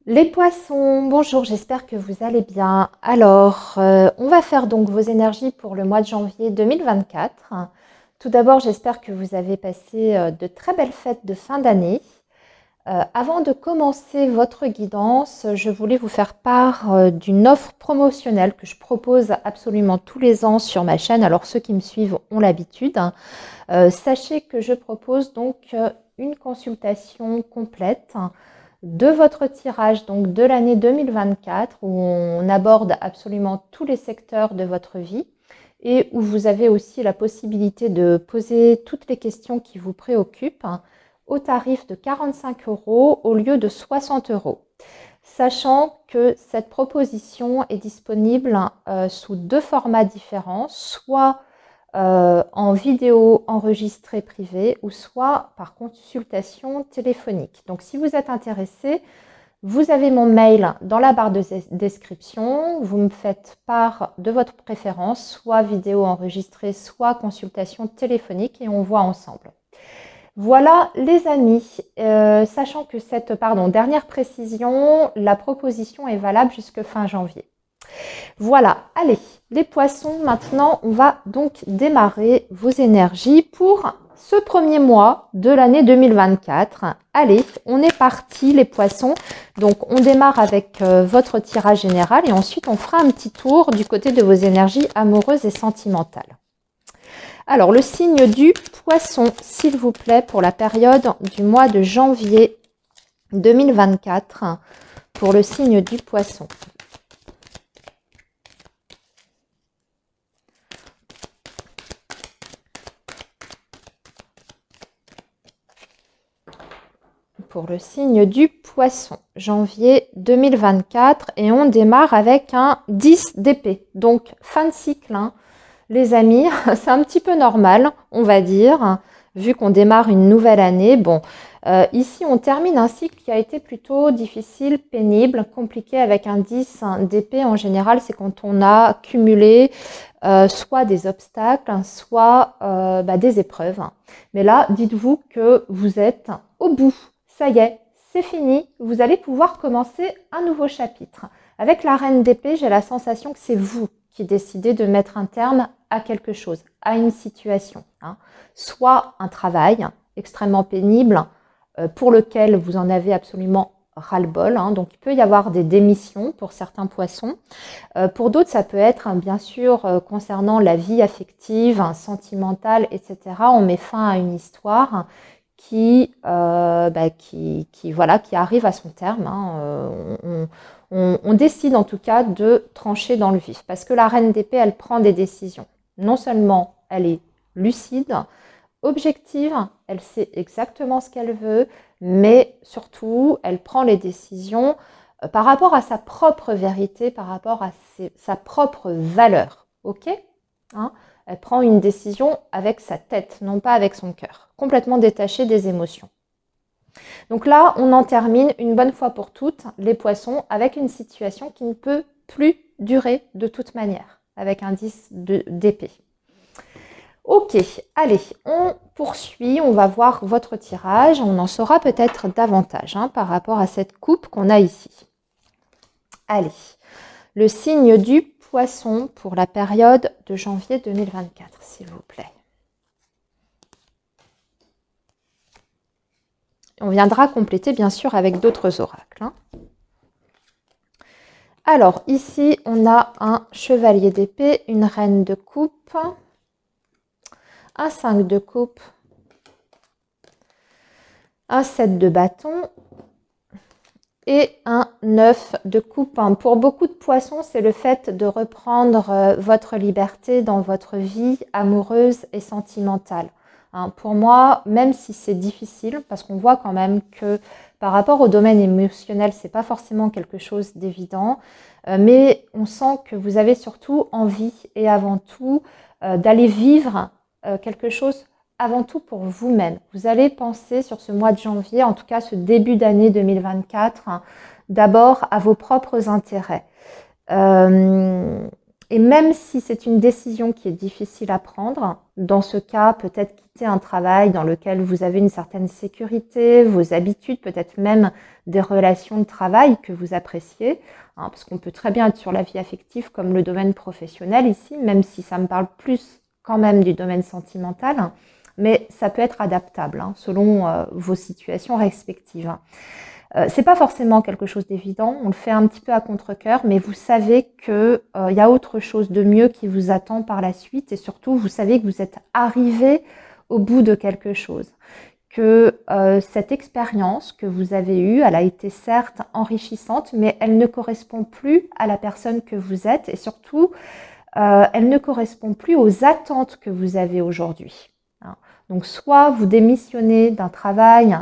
Les poissons, bonjour, j'espère que vous allez bien. Alors, on va faire donc vos énergies pour le mois de janvier 2024. Tout d'abord, j'espère que vous avez passé de très belles fêtes de fin d'année. Avant de commencer votre guidance, je voulais vous faire part d'une offre promotionnelle que je propose absolument tous les ans sur ma chaîne. Alors, ceux qui me suivent ont l'habitude. Sachez que je propose donc une consultation complète de votre tirage donc de l'année 2024 où on aborde absolument tous les secteurs de votre vie et où vous avez aussi la possibilité de poser toutes les questions qui vous préoccupent au tarif de 45 € au lieu de 60 €. Sachant que cette proposition est disponible sous deux formats différents, soit en vidéo enregistrée privée ou soit par consultation téléphonique. Donc si vous êtes intéressé, vous avez mon mail dans la barre de description, vous me faites part de votre préférence, soit vidéo enregistrée, soit consultation téléphonique et on voit ensemble. Voilà les amis, sachant que cette dernière précision, la proposition est valable jusque fin janvier. Voilà, allez, les poissons, maintenant, on va donc démarrer vos énergies pour ce premier mois de l'année 2024. Allez, on est parti les poissons. Donc, on démarre avec votre tirage général et ensuite, on fera un petit tour du côté de vos énergies amoureuses et sentimentales. Alors, le signe du poisson, s'il vous plaît, pour la période du mois de janvier 2024, pour le signe du poisson. Pour le signe du poisson, janvier 2024, et on démarre avec un 10 d'épée. Donc, fin de cycle, hein, les amis, c'est un petit peu normal, on va dire, vu qu'on démarre une nouvelle année. Bon, ici, on termine un cycle qui a été plutôt difficile, pénible, compliqué avec un 10 d'épée. En général, c'est quand on a cumulé soit des obstacles, soit des épreuves. Mais là, dites-vous que vous êtes au bout. Ça y est, c'est fini. Vous allez pouvoir commencer un nouveau chapitre. Avec la reine d'épée, j'ai la sensation que c'est vous qui décidez de mettre un terme à quelque chose, à une situation. Soit un travail extrêmement pénible pour lequel vous en avez absolument ras-le-bol. Donc, il peut y avoir des démissions pour certains poissons. Pour d'autres, ça peut être, bien sûr, concernant la vie affective, sentimentale, etc. On met fin à une histoire qui arrive à son terme. On décide en tout cas de trancher dans le vif parce que la reine d'épée, elle prend des décisions. Non seulement elle est lucide, objective, elle sait exactement ce qu'elle veut, mais surtout, elle prend les décisions par rapport à sa propre vérité, par rapport à sa propre valeur. Ok, elle prend une décision avec sa tête, non pas avec son cœur, complètement détachée des émotions. Donc là, on en termine une bonne fois pour toutes, les poissons, avec une situation qui ne peut plus durer de toute manière, avec un 10 d'épée. Ok, allez, on poursuit, on va voir votre tirage, on en saura peut-être davantage par rapport à cette coupe qu'on a ici. Allez, le signe du poisson pour la période de janvier 2024, s'il vous plaît. On viendra compléter bien sûr avec d'autres oracles. Alors ici, on a un chevalier d'épée, une reine de coupe, un 5 de coupe, un 7 de bâton et un 9 de coupe. Pour beaucoup de poissons, c'est le fait de reprendre votre liberté dans votre vie amoureuse et sentimentale. Pour moi, même si c'est difficile, parce qu'on voit quand même que par rapport au domaine émotionnel, c'est pas forcément quelque chose d'évident, mais on sent que vous avez surtout envie et avant tout d'aller vivre quelque chose avant tout pour vous-même. Vous allez penser sur ce mois de janvier, en tout cas ce début d'année 2024, d'abord à vos propres intérêts. Et même si c'est une décision qui est difficile à prendre, dans ce cas, peut-être quitter un travail dans lequel vous avez une certaine sécurité, vos habitudes, peut-être même des relations de travail que vous appréciez, hein, parce qu'on peut très bien être sur la vie affective comme le domaine professionnel ici, même si ça me parle plus quand même du domaine sentimental, mais ça peut être adaptable hein, selon vos situations respectives. C'est pas forcément quelque chose d'évident, on le fait un petit peu à contre-cœur, mais vous savez qu'il y a autre chose de mieux qui vous attend par la suite et surtout vous savez que vous êtes arrivé au bout de quelque chose. Que cette expérience que vous avez eue, elle a été certes enrichissante, mais elle ne correspond plus à la personne que vous êtes et surtout, elle ne correspond plus aux attentes que vous avez aujourd'hui. Hein. Donc soit vous démissionnez d'un travail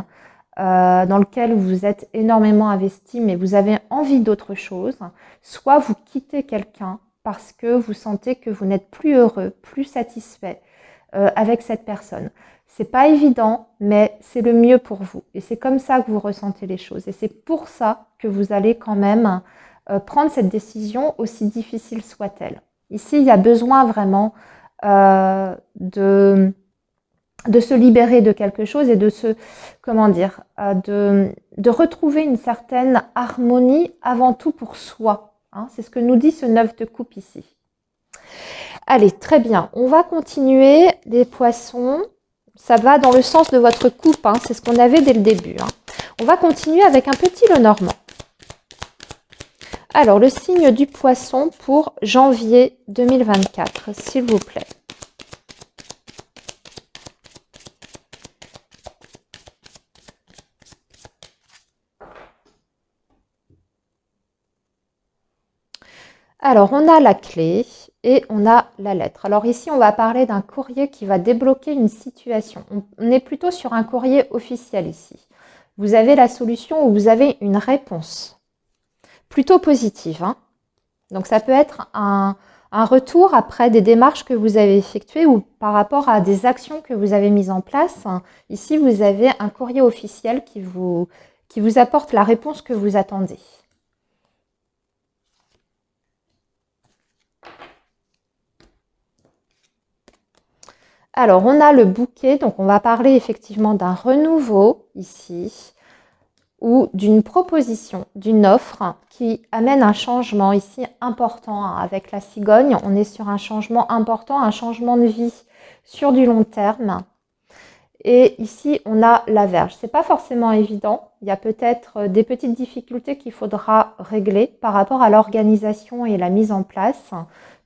dans lequel vous êtes énormément investi, mais vous avez envie d'autre chose, soit vous quittez quelqu'un parce que vous sentez que vous n'êtes plus heureux, plus satisfait avec cette personne. C'est pas évident, mais c'est le mieux pour vous. Et c'est comme ça que vous ressentez les choses. Et c'est pour ça que vous allez quand même prendre cette décision, aussi difficile soit-elle. Ici, il y a besoin vraiment de se libérer de quelque chose et de se, comment dire, de retrouver une certaine harmonie avant tout pour soi. Hein. C'est ce que nous dit ce 9 de coupe ici. Allez, très bien. On va continuer les poissons. Ça va dans le sens de votre coupe. Hein. C'est ce qu'on avait dès le début. Hein. On va continuer avec un petit Lenormand. Alors, le signe du poisson pour janvier 2024, s'il vous plaît. Alors, on a la clé et on a la lettre. Alors ici, on va parler d'un courrier qui va débloquer une situation. On est plutôt sur un courrier officiel ici. Vous avez la solution ou vous avez une réponse plutôt positive. Hein. Donc, ça peut être un retour après des démarches que vous avez effectuées ou par rapport à des actions que vous avez mises en place. Ici, vous avez un courrier officiel qui vous apporte la réponse que vous attendez. Alors, on a le bouquet, donc on va parler effectivement d'un renouveau ici, ou d'une proposition, d'une offre qui amène un changement ici important. Avec la cigogne, on est sur un changement important, un changement de vie sur du long terme. Et ici, on a la Vierge. Ce n'est pas forcément évident. Il y a peut-être des petites difficultés qu'il faudra régler par rapport à l'organisation et la mise en place.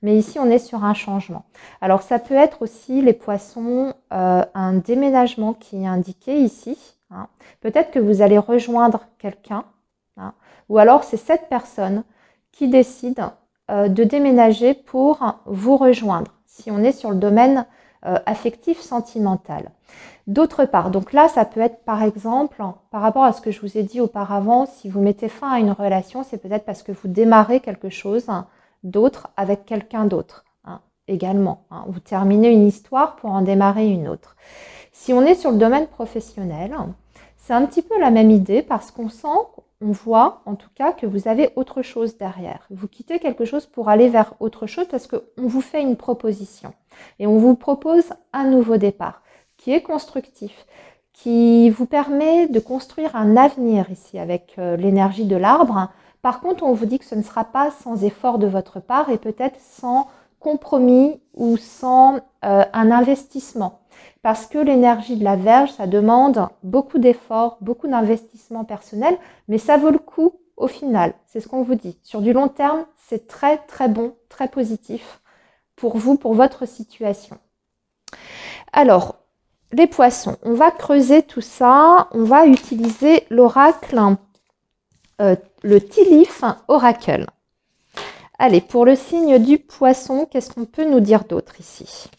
Mais ici, on est sur un changement. Alors, ça peut être aussi, les poissons, un déménagement qui est indiqué ici. Hein. Peut-être que vous allez rejoindre quelqu'un. Hein. Ou alors, c'est cette personne qui décide de déménager pour vous rejoindre. Si on est sur le domaine affectif, sentimental. D'autre part, donc là, ça peut être par exemple, par rapport à ce que je vous ai dit auparavant, si vous mettez fin à une relation, c'est peut-être parce que vous démarrez quelque chose d'autre avec quelqu'un d'autre hein, également. Hein. Vous terminez une histoire pour en démarrer une autre. Si on est sur le domaine professionnel, c'est un petit peu la même idée parce qu'on sent, on voit en tout cas que vous avez autre chose derrière. Vous quittez quelque chose pour aller vers autre chose parce qu'on vous fait une proposition et on vous propose un nouveau départ qui est constructif, qui vous permet de construire un avenir ici avec l'énergie de l'arbre. Par contre, on vous dit que ce ne sera pas sans effort de votre part et peut-être sans compromis ou sans un investissement. Parce que l'énergie de la Vierge, ça demande beaucoup d'efforts, beaucoup d'investissement personnel, mais ça vaut le coup au final. C'est ce qu'on vous dit. Sur du long terme, c'est très très bon, très positif pour vous, pour votre situation. Alors, les poissons, on va creuser tout ça. On va utiliser l'oracle, le Tiliph Oracle. Allez, pour le signe du poisson, qu'est-ce qu'on peut nous dire d'autre ici ?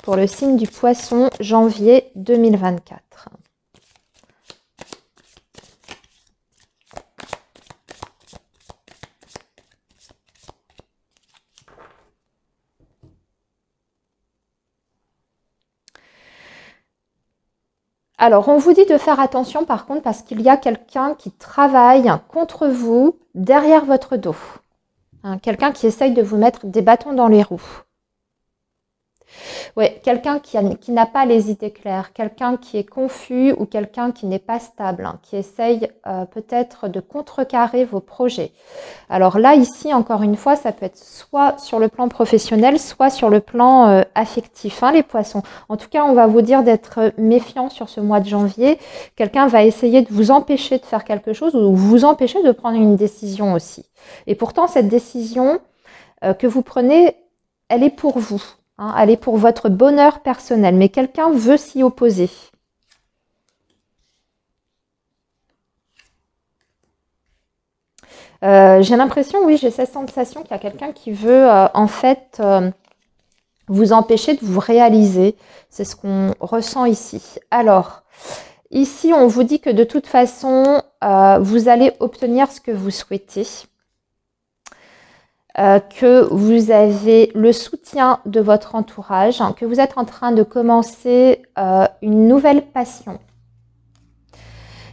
Pour le signe du poisson, janvier 2024. Alors, on vous dit de faire attention par contre parce qu'il y a quelqu'un qui travaille contre vous derrière votre dos. hein. Quelqu'un qui essaye de vous mettre des bâtons dans les roues. Oui, quelqu'un qui n'a pas les idées claires, quelqu'un qui est confus ou quelqu'un qui n'est pas stable, hein, qui essaye peut-être de contrecarrer vos projets. Alors là, ici, encore une fois, ça peut être soit sur le plan professionnel, soit sur le plan affectif, hein, les poissons. En tout cas, on va vous dire d'être méfiant sur ce mois de janvier. Quelqu'un va essayer de vous empêcher de faire quelque chose ou vous empêcher de prendre une décision aussi. Et pourtant, cette décision que vous prenez, elle est pour vous. Hein, elle est pour votre bonheur personnel, mais quelqu'un veut s'y opposer. J'ai l'impression, oui, j'ai cette sensation qu'il y a quelqu'un qui veut en fait vous empêcher de vous réaliser. C'est ce qu'on ressent ici. Alors, ici, on vous dit que de toute façon, vous allez obtenir ce que vous souhaitez. Que vous avez le soutien de votre entourage, hein, que vous êtes en train de commencer une nouvelle passion.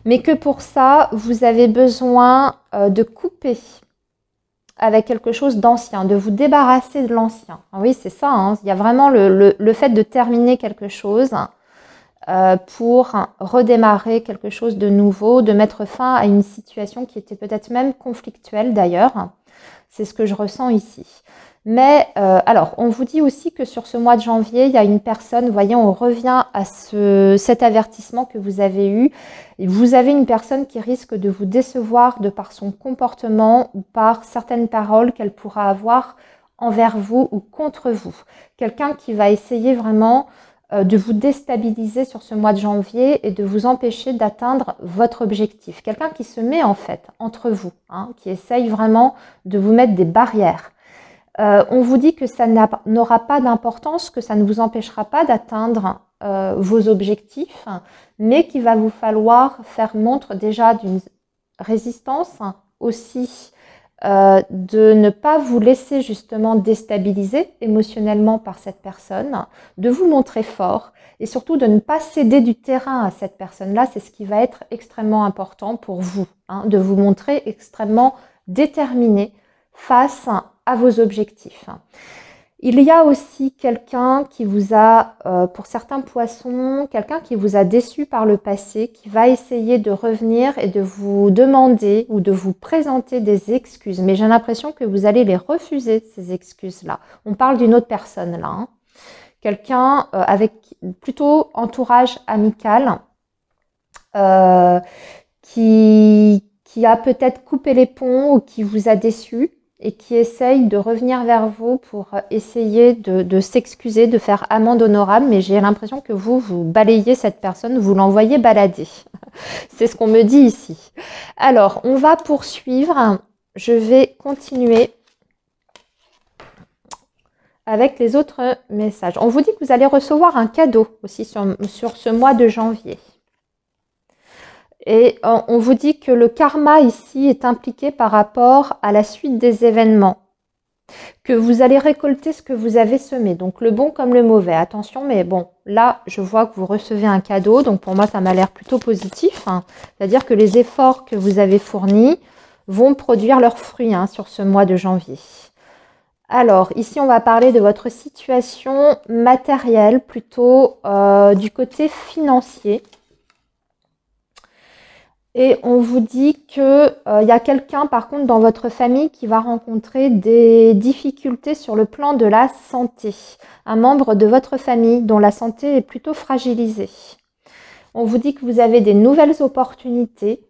Mais que pour ça, vous avez besoin de couper avec quelque chose d'ancien, de vous débarrasser de l'ancien. Oui, c'est ça, hein, il y a vraiment le fait de terminer quelque chose pour redémarrer quelque chose de nouveau, de mettre fin à une situation qui était peut-être même conflictuelle d'ailleurs. C'est ce que je ressens ici. Mais alors, on vous dit aussi que sur ce mois de janvier, il y a une personne, vous voyez, on revient à cet avertissement que vous avez eu. Et vous avez une personne qui risque de vous décevoir de par son comportement ou par certaines paroles qu'elle pourra avoir envers vous ou contre vous. Quelqu'un qui va essayer vraiment de vous déstabiliser sur ce mois de janvier et de vous empêcher d'atteindre votre objectif. Quelqu'un qui se met en fait entre vous, hein, qui essaye vraiment de vous mettre des barrières. On vous dit que ça n'aura pas d'importance, que ça ne vous empêchera pas d'atteindre vos objectifs, mais qu'il va vous falloir faire montre déjà d'une résistance aussi, de ne pas vous laisser justement déstabiliser émotionnellement par cette personne, de vous montrer fort et surtout de ne pas céder du terrain à cette personne-là. C'est ce qui va être extrêmement important pour vous, hein, de vous montrer extrêmement déterminé face à vos objectifs. Il y a aussi quelqu'un qui vous a, pour certains poissons, quelqu'un qui vous a déçu par le passé, qui va essayer de revenir et de vous demander ou de vous présenter des excuses. Mais j'ai l'impression que vous allez les refuser, ces excuses-là. On parle d'une autre personne là. Hein. Quelqu'un avec plutôt entourage amical qui a peut-être coupé les ponts ou qui vous a déçu et qui essaye de revenir vers vous pour essayer de s'excuser, de faire amende honorable, mais j'ai l'impression que vous balayez cette personne, vous l'envoyez balader. C'est ce qu'on me dit ici. Alors, on va poursuivre. Je vais continuer avec les autres messages. On vous dit que vous allez recevoir un cadeau aussi sur ce mois de janvier. Et on vous dit que le karma ici est impliqué par rapport à la suite des événements. Que vous allez récolter ce que vous avez semé. Donc le bon comme le mauvais. Attention, mais bon, là, je vois que vous recevez un cadeau. Donc pour moi, ça m'a l'air plutôt positif. Hein. C'est-à-dire que les efforts que vous avez fournis vont produire leurs fruits hein, sur ce mois de janvier. Alors, ici, on va parler de votre situation matérielle, plutôt du côté financier. Et on vous dit qu'il y a quelqu'un, par contre, dans votre famille qui va rencontrer des difficultés sur le plan de la santé. Un membre de votre famille dont la santé est plutôt fragilisée. On vous dit que vous avez des nouvelles opportunités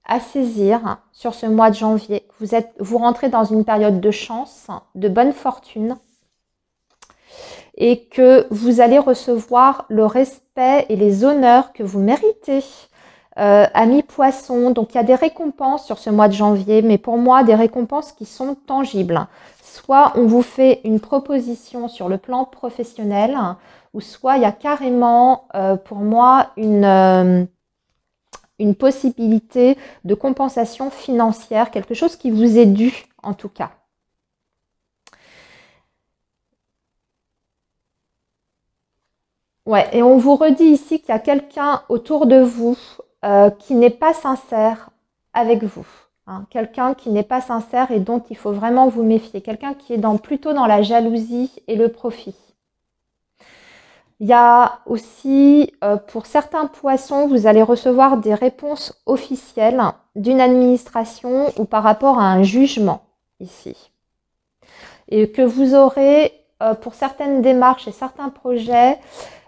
à saisir sur ce mois de janvier. Vous rentrez dans une période de chance, de bonne fortune. Et que vous allez recevoir le respect et les honneurs que vous méritez. Amis poissons, donc il y a des récompenses sur ce mois de janvier, mais pour moi des récompenses qui sont tangibles. Soit on vous fait une proposition sur le plan professionnel, ou soit il y a carrément pour moi une possibilité de compensation financière, quelque chose qui vous est dû en tout cas. Ouais, et on vous redit ici qu'il y a quelqu'un autour de vous qui n'est pas sincère avec vous. hein. Quelqu'un qui n'est pas sincère et dont il faut vraiment vous méfier. Quelqu'un qui est plutôt dans la jalousie et le profit. Il y a aussi, pour certains poissons, vous allez recevoir des réponses officielles d'une administration ou par rapport à un jugement ici. Et que vous aurez, pour certaines démarches et certains projets,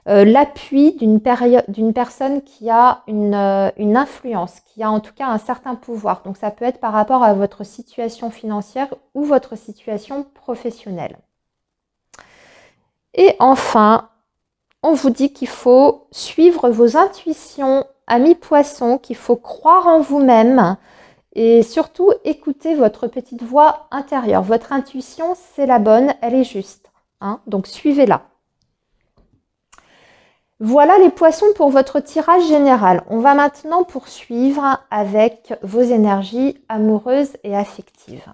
l'appui d'une personne qui a une influence, qui a en tout cas un certain pouvoir. Donc ça peut être par rapport à votre situation financière ou votre situation professionnelle. Et enfin, on vous dit qu'il faut suivre vos intuitions, amis poissons, qu'il faut croire en vous-même et surtout écouter votre petite voix intérieure. Votre intuition, c'est la bonne, elle est juste, hein, donc suivez-la. Voilà les poissons pour votre tirage général. On va maintenant poursuivre avec vos énergies amoureuses et affectives.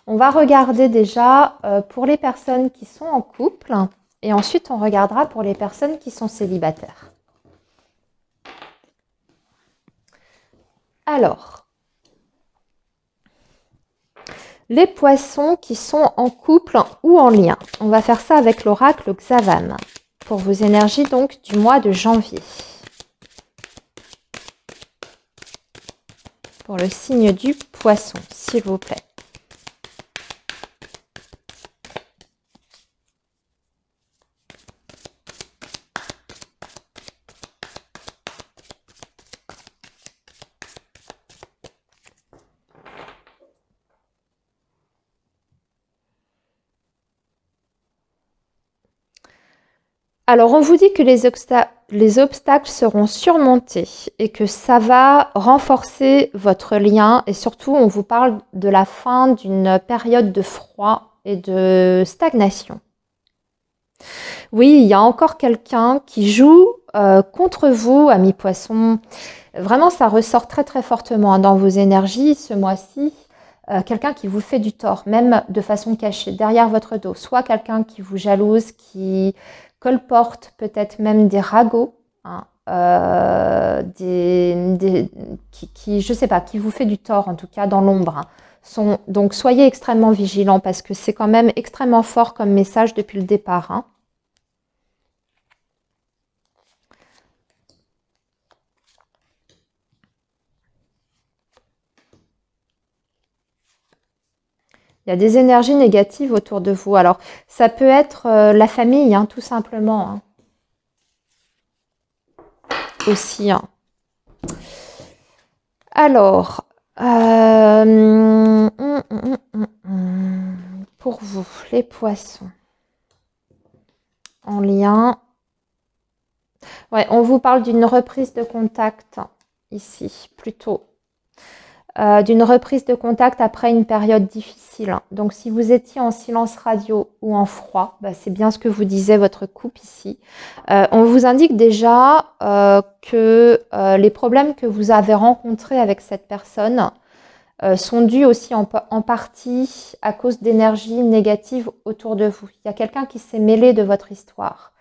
On va regarder déjà pour les personnes qui sont en couple et ensuite on regardera pour les personnes qui sont célibataires. Alors, les poissons qui sont en couple ou en lien. On va faire ça avec l'oracle Xavan pour vos énergies donc du mois de janvier. Pour le signe du poisson, s'il vous plaît. Alors, on vous dit que les obstacles seront surmontés et que ça va renforcer votre lien. Et surtout, on vous parle de la fin d'une période de froid et de stagnation. Oui, il y a encore quelqu'un qui joue contre vous, amis poissons. Vraiment, ça ressort très très fortement dans vos énergies ce mois-ci. Quelqu'un qui vous fait du tort, même de façon cachée, derrière votre dos. Soit quelqu'un qui vous jalouse, qui colporte peut-être même des ragots, hein, je sais pas, qui vous fait du tort en tout cas dans l'ombre. Hein. Donc soyez extrêmement vigilants parce que c'est quand même extrêmement fort comme message depuis le départ. Hein. Il y a des énergies négatives autour de vous. Alors, ça peut être la famille, hein, tout simplement. Hein. Aussi. Hein. Alors, pour vous, les poissons, en lien. Ouais, on vous parle d'une reprise de contact ici, plutôt. D'une reprise de contact après une période difficile. Donc, si vous étiez en silence radio ou en froid, bah, c'est bien ce que vous disait votre couple ici. On vous indique déjà que les problèmes que vous avez rencontrés avec cette personne sont dus aussi en partie à cause d'énergies négatives autour de vous. Il y a quelqu'un qui s'est mêlé de votre histoire,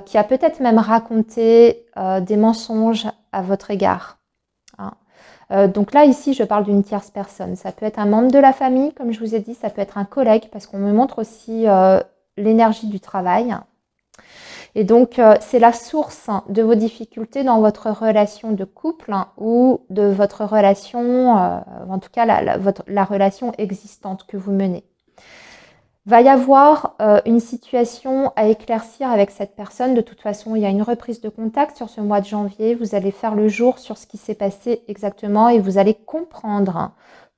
qui a peut-être même raconté des mensonges à votre égard. Hein. Donc là, ici, je parle d'une tierce personne. Ça peut être un membre de la famille, comme je vous ai dit, ça peut être un collègue, parce qu'on me montre aussi l'énergie du travail. Et donc, c'est la source de vos difficultés dans votre relation de couple ou de votre relation, en tout cas la relation existante que vous menez. Va y avoir une situation à éclaircir avec cette personne. De toute façon, il y a une reprise de contact sur ce mois de janvier. Vous allez faire le jour sur ce qui s'est passé exactement et vous allez comprendre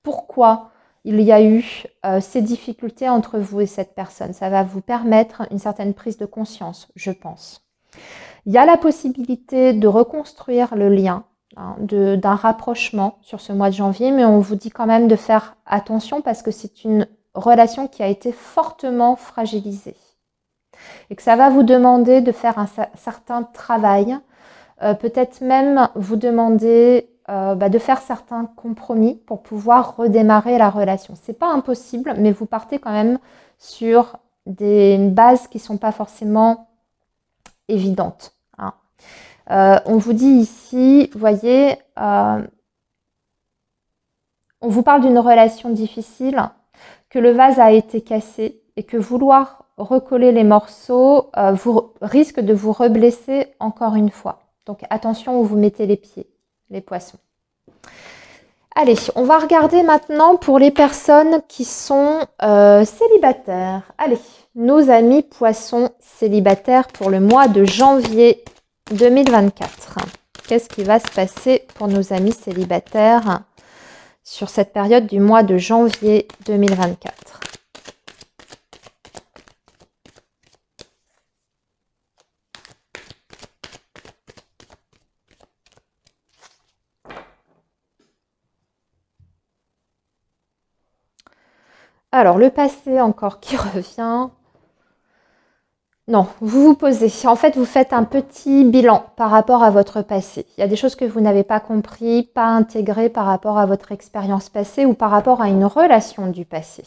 pourquoi il y a eu ces difficultés entre vous et cette personne. Ça va vous permettre une certaine prise de conscience, je pense. Il y a la possibilité de reconstruire le lien, hein, d'un rapprochement sur ce mois de janvier, mais on vous dit quand même de faire attention parce que c'est une relation qui a été fortement fragilisée et que ça va vous demander de faire un certain travail, peut-être même vous demander de faire certains compromis pour pouvoir redémarrer la relation. C'est pas impossible, mais vous partez quand même sur des bases qui sont pas forcément évidentes. Hein. On vous dit ici, vous voyez, on vous parle d'une relation difficile, que le vase a été cassé et que vouloir recoller les morceaux risque de vous reblesser encore une fois. Donc attention où vous mettez les pieds, les poissons. Allez, on va regarder maintenant pour les personnes qui sont célibataires. Allez, nos amis poissons célibataires pour le mois de janvier 2024. Qu'est-ce qui va se passer pour nos amis célibataires sur cette période du mois de janvier 2024? Alors, le passé encore qui revient. Non, vous vous posez. En fait, vous faites un petit bilan par rapport à votre passé. Il y a des choses que vous n'avez pas compris, pas intégrées par rapport à votre expérience passée ou par rapport à une relation du passé.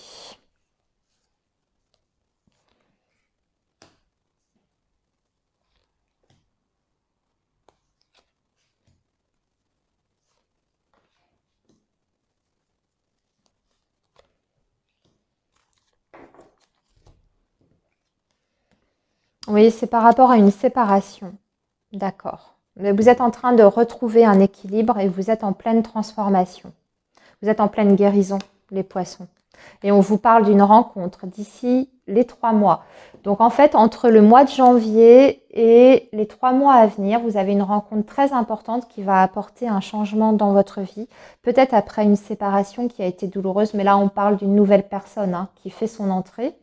Oui, c'est par rapport à une séparation. D'accord. Mais vous êtes en train de retrouver un équilibre et vous êtes en pleine transformation. Vous êtes en pleine guérison, les poissons. Et on vous parle d'une rencontre d'ici les 3 mois. Donc en fait, entre le mois de janvier et les 3 mois à venir, vous avez une rencontre très importante qui va apporter un changement dans votre vie. Peut-être après une séparation qui a été douloureuse, mais là on parle d'une nouvelle personne qui fait son entrée.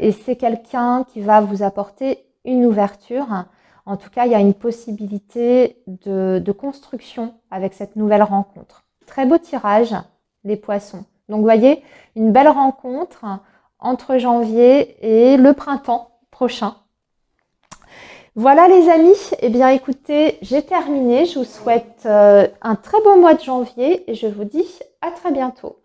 Et c'est quelqu'un qui va vous apporter une ouverture. En tout cas, il y a une possibilité de construction avec cette nouvelle rencontre. Très beau tirage, les poissons. Donc, vous voyez, une belle rencontre entre janvier et le printemps prochain. Voilà les amis, eh bien écoutez, j'ai terminé. Je vous souhaite un très beau mois de janvier et je vous dis à très bientôt.